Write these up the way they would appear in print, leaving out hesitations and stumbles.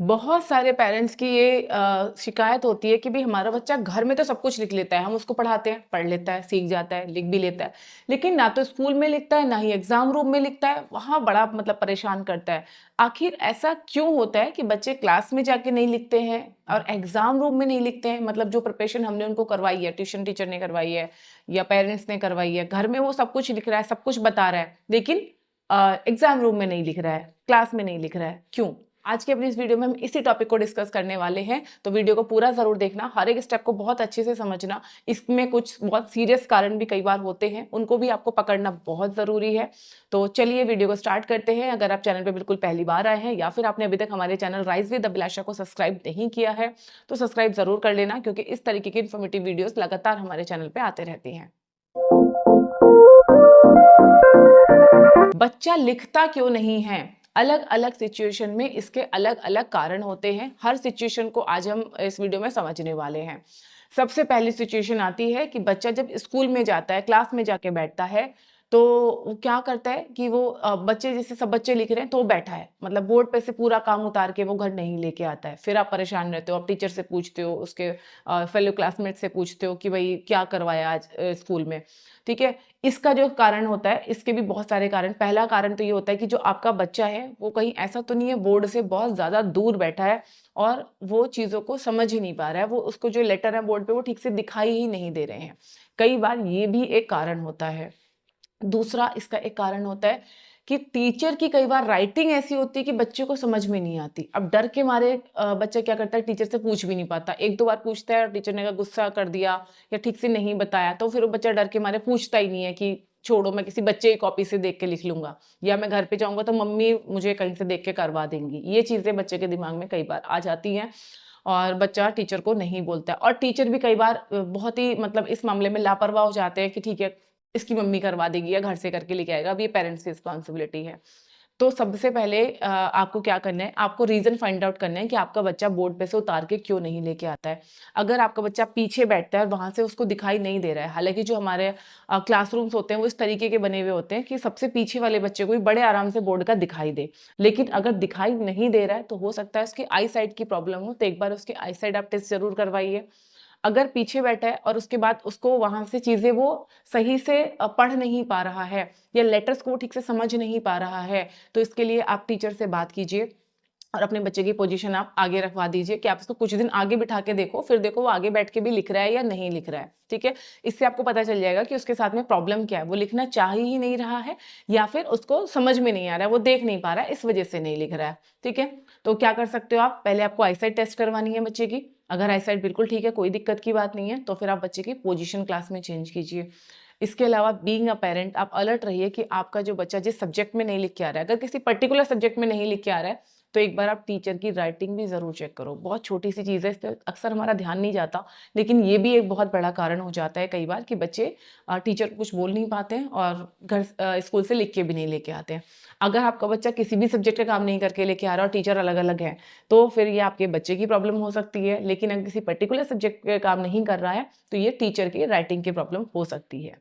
बहुत सारे पेरेंट्स की ये शिकायत होती है कि भाई हमारा बच्चा घर में तो सब कुछ लिख लेता है, हम उसको पढ़ाते हैं, पढ़ लेता है, सीख जाता है, लिख भी लेता है, लेकिन ना तो स्कूल में लिखता है, ना ही एग्जाम रूम में लिखता है, वहाँ बड़ा मतलब परेशान करता है। आखिर ऐसा क्यों होता है कि बच्चे क्लास में जाके नहीं लिखते हैं और एग्जाम रूम में नहीं लिखते हैं? मतलब जो प्रिपरेशन हमने उनको करवाई है, ट्यूशन टीचर ने करवाई है या पेरेंट्स ने करवाई है, घर में वो सब कुछ लिख रहा है, सब कुछ बता रहा है, लेकिन एग्जाम रूम में नहीं लिख रहा है, क्लास में नहीं लिख रहा है, क्यों? आज की अपनी इस वीडियो में हम इसी टॉपिक को डिस्कस करने वाले हैं, तो वीडियो को पूरा जरूर देखना, हर एक स्टेप को बहुत अच्छे से समझना। इसमें कुछ बहुत सीरियस कारण भी कई बार होते हैं, उनको भी आपको पकड़ना बहुत जरूरी है। तो चलिए वीडियो को स्टार्ट करते हैं। अगर आप चैनल पे बिल्कुल पहली बार आए हैं या फिर आपने अभी तक हमारे चैनल राइज विद अभिलाषा को सब्सक्राइब नहीं किया है, तो सब्सक्राइब जरूर कर लेना, क्योंकि इस तरीके की इन्फॉर्मेटिव वीडियोस लगातार हमारे चैनल पे आते रहती हैं। बच्चा लिखता क्यों नहीं है? अलग अलग सिचुएशन में इसके अलग अलग कारण होते हैं। हर सिचुएशन को आज हम इस वीडियो में समझने वाले हैं। सबसे पहली सिचुएशन आती है कि बच्चा जब स्कूल में जाता है, क्लास में जाके बैठता है, तो वो क्या करता है कि वो बच्चे जैसे सब बच्चे लिख रहे हैं तो वो बैठा है, मतलब बोर्ड पे से पूरा काम उतार के वो घर नहीं लेके आता है। फिर आप परेशान रहते हो, आप टीचर से पूछते हो, उसके फेलो क्लासमेट से पूछते हो कि भाई क्या करवाया आज स्कूल में। ठीक है, इसका जो कारण होता है, इसके भी बहुत सारे कारण। पहला कारण तो ये होता है कि जो आपका बच्चा है वो कहीं ऐसा तो नहीं है बोर्ड से बहुत ज्यादा दूर बैठा है और वो चीजों को समझ ही नहीं पा रहा है, वो उसको जो लेटर है बोर्ड पे वो ठीक से दिखाई ही नहीं दे रहे हैं। कई बार ये भी एक कारण होता है। दूसरा इसका एक कारण होता है कि टीचर की कई बार राइटिंग ऐसी होती है कि बच्चे को समझ में नहीं आती। अब डर के मारे बच्चा क्या करता है, टीचर से पूछ भी नहीं पाता। एक दो बार पूछता है और टीचर ने गुस्सा कर दिया या ठीक से नहीं बताया, तो फिर वो बच्चा डर के मारे पूछता ही नहीं है कि छोड़ो, मैं किसी बच्चे की कॉपी से देख के लिख लूंगा, या मैं घर पे जाऊंगा तो मम्मी मुझे कहीं से देख के करवा देंगी। ये चीजें बच्चे के दिमाग में कई बार आ जाती हैं और बच्चा टीचर को नहीं बोलता है। और टीचर भी कई बार बहुत ही मतलब इस मामले में लापरवाह हो जाते हैं कि ठीक है, इसकी मम्मी करवा देगी या घर से करके लेके आएगा, अब ये पेरेंट्स की रिस्पॉन्सिबिलिटी है। तो सबसे पहले आपको क्या करना है, आपको रीजन फाइंड आउट करना है कि आपका बच्चा बोर्ड पे से उतार के क्यों नहीं लेके आता है। अगर आपका बच्चा पीछे बैठता है और वहां से उसको दिखाई नहीं दे रहा है, हालांकि जो हमारे क्लासरूम्स होते हैं वो इस तरीके के बने हुए होते हैं कि सबसे पीछे वाले बच्चे को भी बड़े आराम से बोर्ड का दिखाई दे, लेकिन अगर दिखाई नहीं दे रहा है तो हो सकता है उसकी आई साइट की प्रॉब्लम हो। तो एक बार उसकी आई साइट आप टेस्ट जरूर करवाइए। अगर पीछे बैठा है और उसके बाद उसको वहां से चीजें वो सही से पढ़ नहीं पा रहा है या लेटर्स को वो ठीक से समझ नहीं पा रहा है, तो इसके लिए आप टीचर से बात कीजिए और अपने बच्चे की पोजीशन आप आगे रखवा दीजिए कि आप इसको कुछ दिन आगे बिठा के देखो, फिर देखो वो आगे बैठ के भी लिख रहा है या नहीं लिख रहा है। ठीक है, इससे आपको पता चल जाएगा कि उसके साथ में प्रॉब्लम क्या है, वो लिखना चाह ही नहीं रहा है या फिर उसको समझ में नहीं आ रहा है, वो देख नहीं पा रहा है, इस वजह से नहीं लिख रहा है। ठीक है, तो क्या कर सकते हो आप, पहले आपको आईसाइट टेस्ट करवानी है बच्चे की। अगर आईसाइट बिल्कुल ठीक है, कोई दिक्कत की बात नहीं है, तो फिर आप बच्चे की पोजीशन क्लास में चेंज कीजिए। इसके अलावा बीइंग अ पेरेंट आप अलर्ट रहिए कि आपका जो बच्चा जिस सब्जेक्ट में नहीं लिख के आ रहा है, अगर किसी पर्टिकुलर सब्जेक्ट में नहीं लिख के आ रहा है, तो एक बार आप टीचर की राइटिंग भी जरूर चेक करो। बहुत छोटी सी चीज़ है, इस पर अक्सर हमारा ध्यान नहीं जाता, लेकिन ये भी एक बहुत बड़ा कारण हो जाता है कई बार कि बच्चे टीचर को कुछ बोल नहीं पाते हैं और घर स्कूल से लिख के भी नहीं लेके आते हैं। अगर आपका बच्चा किसी भी सब्जेक्ट का काम नहीं करके लेके आ रहा और टीचर अलग अलग है, तो फिर ये आपके बच्चे की प्रॉब्लम हो सकती है। लेकिन अगर किसी पर्टिकुलर सब्जेक्ट का काम नहीं कर रहा है, तो ये टीचर की राइटिंग की प्रॉब्लम हो सकती है।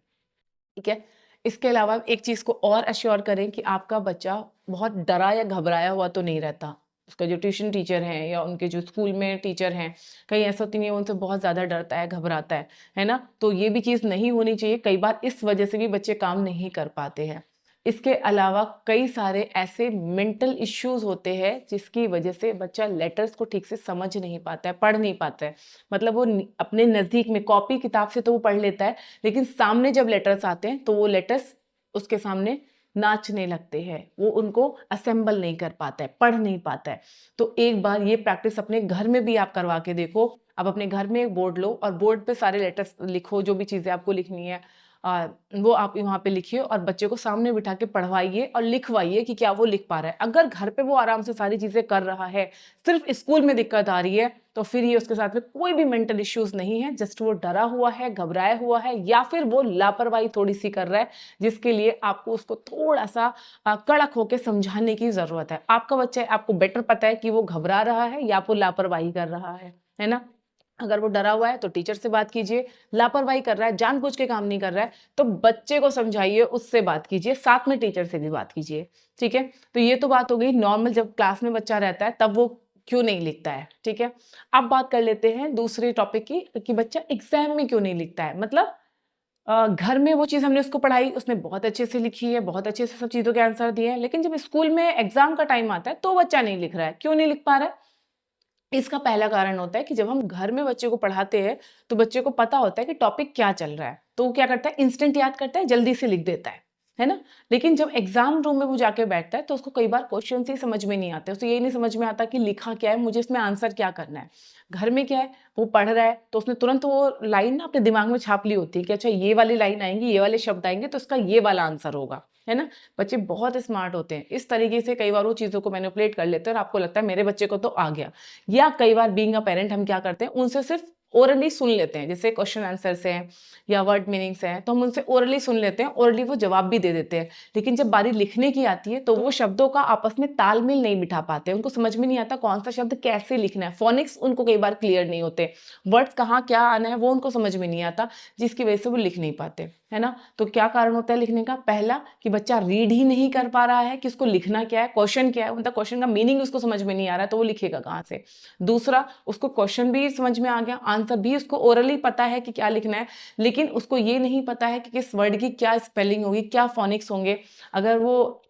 ठीक है, इसके अलावा एक चीज को और अश्योर करें कि आपका बच्चा बहुत डरा या घबराया हुआ तो नहीं रहता। उसका जो ट्यूशन टीचर है या उनके जो स्कूल में टीचर हैं, कहीं ऐसा तो नहीं है उनसे बहुत ज्यादा डरता है, घबराता है ना? तो ये भी चीज नहीं होनी चाहिए। कई बार इस वजह से भी बच्चे काम नहीं कर पाते हैं। इसके अलावा कई सारे ऐसे मेंटल इश्यूज होते हैं जिसकी वजह से बच्चा लेटर्स को ठीक से समझ नहीं पाता है, पढ़ नहीं पाता है। मतलब वो अपने नजदीक में कॉपी किताब से तो वो पढ़ लेता है, लेकिन सामने जब लेटर्स आते हैं तो वो लेटर्स उसके सामने नाचने लगते हैं, वो उनको असेंबल नहीं कर पाता है, पढ़ नहीं पाता है। तो एक बार ये प्रैक्टिस अपने घर में भी आप करवा के देखो। आप अपने घर में एक बोर्ड लो और बोर्ड पे सारे लेटर्स लिखो, जो भी चीजें आपको लिखनी है वो आप वहाँ पे लिखिए और बच्चे को सामने बिठा के पढ़वाइए और लिखवाइए कि क्या वो लिख पा रहा है। अगर घर पे वो आराम से सारी चीजें कर रहा है, सिर्फ स्कूल में दिक्कत आ रही है, तो फिर ये उसके साथ में कोई भी मेंटल इश्यूज नहीं है, जस्ट वो डरा हुआ है, घबराया हुआ है, या फिर वो लापरवाही थोड़ी सी कर रहा है, जिसके लिए आपको उसको थोड़ा सा कड़क होकर समझाने की जरूरत है। आपका बच्चा है, आपको बेटर पता है कि वो घबरा रहा है या वो लापरवाही कर रहा है ना? अगर वो डरा हुआ है तो टीचर से बात कीजिए, लापरवाही कर रहा है, जानबूझ के काम नहीं कर रहा है, तो बच्चे को समझाइए, उससे बात कीजिए, साथ में टीचर से भी बात कीजिए। ठीक है, तो ये तो बात हो गई नॉर्मल जब क्लास में बच्चा रहता है तब वो क्यों नहीं लिखता है, ठीक है। अब बात कर लेते हैं दूसरे टॉपिक की कि बच्चा एग्जाम में क्यों नहीं लिखता है। मतलब घर में वो चीज़ हमने उसको पढ़ाई, उसने बहुत अच्छे से लिखी है, बहुत अच्छे से सब चीज़ों के आंसर दिए हैं, लेकिन जब स्कूल में एग्जाम का टाइम आता है तो बच्चा नहीं लिख रहा है। क्यों नहीं लिख पा रहा है? इसका पहला कारण होता है कि जब हम घर में बच्चे को पढ़ाते हैं तो बच्चे को पता होता है कि टॉपिक क्या चल रहा है, तो वो क्या करता है, इंस्टेंट याद करता है, जल्दी से लिख देता है ना। लेकिन जब एग्जाम रूम में वो जाके बैठता है तो उसको कई बार क्वेश्चन ही समझ में नहीं आते, उसे यही नहीं समझ में आता कि लिखा क्या है, मुझे इसमें आंसर क्या करना है। घर में क्या है, वो पढ़ रहा है तो उसने तुरंत वो लाइन ना अपने दिमाग में छाप ली होती है कि अच्छा ये वाली लाइन आएंगी, ये वाले शब्द आएंगे तो इसका ये वाला आंसर होगा, है ना। बच्चे बहुत स्मार्ट होते हैं, इस तरीके से कई बार वो चीज़ों को मैनिपुलेट कर लेते हैं और आपको लगता है मेरे बच्चे को तो आ गया। या कई बार बीइंग अ पेरेंट हम क्या करते हैं, उनसे सिर्फ ओरली सुन लेते हैं, जैसे क्वेश्चन आंसर्स हैं या वर्ड मीनिंग्स हैं तो हम उनसे ओरली सुन लेते हैं, ओरली वो जवाब भी दे देते हैं। लेकिन जब बारी लिखने की आती है तो वो शब्दों का आपस में तालमेल नहीं बिठा पाते, उनको समझ में नहीं आता कौन सा शब्द कैसे लिखना है, फोनिक्स उनको कई बार क्लियर नहीं होते, वर्ड्स कहाँ क्या आना है वो उनको समझ में नहीं आता, जिसकी वजह से वो लिख नहीं पाते, है ना। तो क्या कारण होता है लिखने का? पहला कि बच्चा रीड ही नहीं कर पा रहा है कि उसको लिखना क्या है, क्वेश्चन क्या है, मतलब क्वेश्चन का मीनिंग उसको समझ में नहीं आ रहा है तो वो लिखेगा कहाँ से। दूसरा, उसको क्वेश्चन भी समझ में आ गया, आंसर भी उसको ओरली पता है कि क्या लिखना है, लेकिन उसको ये नहीं पता है कि किस वर्ड की क्या स्पेलिंग होगी, क्या फोनिक्स होंगे। अगर वो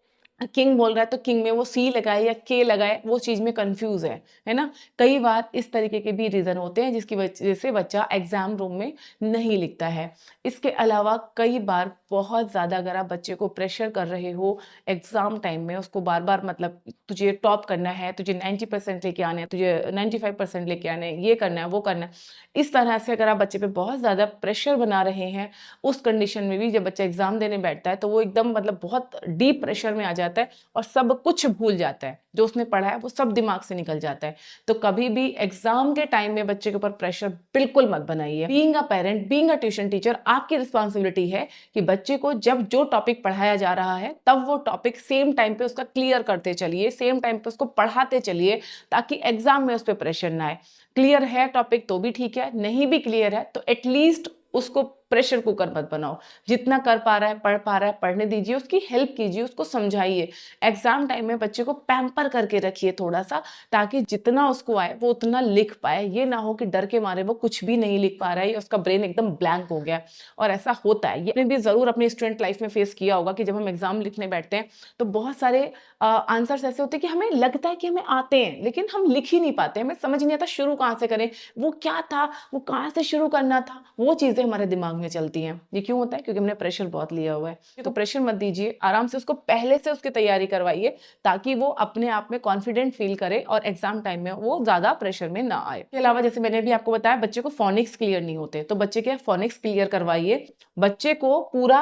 किंग बोल रहा है तो किंग में वो सी लगाए या के लगाए, वो चीज में कंफ्यूज है ना। कई बार इस तरीके के भी रीजन होते हैं जिसकी वजह से बच्चा एग्जाम रूम में नहीं लिखता है। इसके अलावा कई बार बहुत ज्यादा अगर आप बच्चे को प्रेशर कर रहे हो एग्जाम टाइम में, उसको बार बार मतलब तुझे टॉप करना है, तुझे 90% लेके आने हैं, तुझे 95% लेके आने हैं, ये करना है वो करना है, इस तरह से अगर आप बच्चे पे बहुत ज्यादा प्रेशर बना रहे हैं, उस कंडीशन में भी जब बच्चा एग्जाम देने बैठता है तो वो एकदम मतलब बहुत डीप प्रेशर में आ जाता है और सब कुछ भूल जाता है, जो उसने पढ़ा है वो सब दिमाग से निकल जाता है। तो कभी भी एग्जाम के टाइम में बच्चे के ऊपर प्रेशर बिल्कुल मत बनाइए। Being a parent, being a tuition teacher, आपकी रिस्पॉन्सिबिलिटी है कि बच्चे को जब जो टॉपिक पढ़ाया जा रहा है तब वो टॉपिक सेम टाइम पे उसका क्लियर करते चलिए, सेम टाइम पे उसको पढ़ाते चलिए, ताकि एग्जाम में उस पर प्रेशर ना आए। क्लियर है टॉपिक तो भी ठीक है, नहीं भी क्लियर है तो एटलीस्ट उसको प्रेशर कुकर मत बनाओ। जितना कर पा रहा है, पढ़ पा रहा है, पढ़ने दीजिए, उसकी हेल्प कीजिए, उसको समझाइए। एग्जाम टाइम में बच्चे को पैम्पर करके रखिए थोड़ा सा, ताकि जितना उसको आए वो उतना लिख पाए। ये ना हो कि डर के मारे वो कुछ भी नहीं लिख पा रहा है, उसका ब्रेन एकदम ब्लैंक हो गया। और ऐसा होता है, ये भी जरूर अपनी स्टूडेंट लाइफ में फेस किया होगा कि जब हम एग्जाम लिखने बैठते हैं तो बहुत सारे आंसर्स ऐसे होते हैं कि हमें लगता है कि हमें आते हैं लेकिन हम लिख ही नहीं पाते, हमें समझ नहीं आता शुरू कहाँ से करें, वो क्या था, वो कहाँ से शुरू करना था, वो चीजें हमारे दिमाग में चलती हैं। ये क्यों होता है? क्योंकि हमने प्रेशर बहुत लिया हुआ है। तो प्रेशर मत दीजिए, आराम से उसको पहले से उसकी तैयारी करवाइए ताकि वो अपने आप में कॉन्फिडेंट फील करे और एग्जाम टाइम में वो ज्यादा प्रेशर में ना आए। इसके अलावा जैसे मैंने भी आपको बताया बच्चे को फोनिक्स क्लियर नहीं होते, तो बच्चे के फोनिक्स क्लियर करवाइए। बच्चे को पूरा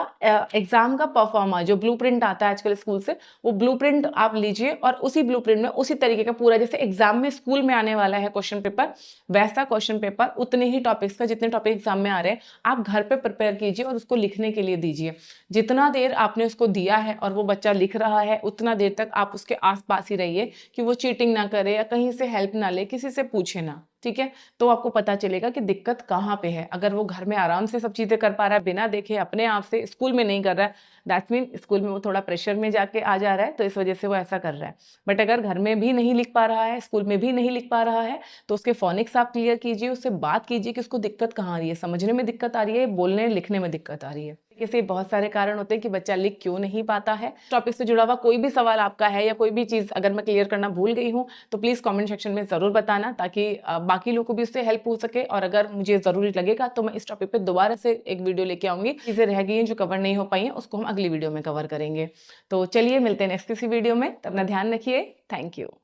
एग्जाम का परफॉर्मा जो ब्लूप्रिंट आता है आजकल स्कूल से, वो ब्लूप्रिंट आप लीजिए और उसी ब्लूप्रिंट में उसी तरीके का पूरा, जैसे एग्जाम में स्कूल में आने वाला है क्वेश्चन पेपर, वैसा क्वेश्चन पेपर उतने ही टॉपिक्स का, जितने टॉपिक एग्जाम में आ रहे हैं आप घर पे प्रिपेयर कीजिए और उसको लिखने के लिए दीजिए। जितना देर आपने उसको दिया है और वो बच्चा लिख रहा है उतना देर तक आप उसके आसपास ही रहिए कि वो चीटिंग ना करे या कहीं से हेल्प ना ले, किसी से पूछे ना, ठीक है। तो आपको पता चलेगा कि दिक्कत कहाँ पे है। अगर वो घर में आराम से सब चीजें कर पा रहा है बिना देखे अपने आप से, स्कूल में नहीं कर रहा है, दैट्स मीन स्कूल में वो थोड़ा प्रेशर में जाके आ जा रहा है तो इस वजह से वो ऐसा कर रहा है। बट अगर घर में भी नहीं लिख पा रहा है, स्कूल में भी नहीं लिख पा रहा है, तो उसके फोनिक्स आप क्लियर कीजिए, उससे बात कीजिए कि उसको दिक्कत कहाँ आ रही है, समझने में दिक्कत आ रही है, बोलने लिखने में दिक्कत आ रही है। ऐसे बहुत सारे कारण होते हैं कि बच्चा लिख क्यों नहीं पाता है। टॉपिक से जुड़ा हुआ कोई भी सवाल आपका है या कोई भी चीज अगर मैं क्लियर करना भूल गई हूँ तो प्लीज कमेंट सेक्शन में जरूर बताना, ताकि बाकी लोगों को भी उससे हेल्प हो सके। और अगर मुझे जरूरी लगेगा तो मैं इस टॉपिक पे दोबारा से एक वीडियो लेके आऊंगी। चीजें रह गई हैं जो कवर नहीं हो पाई हैं उसको हम अगली वीडियो में कवर करेंगे। तो चलिए मिलते हैं नेक्स्ट किसी वीडियो में, तब अपना ध्यान रखिए। Thank you.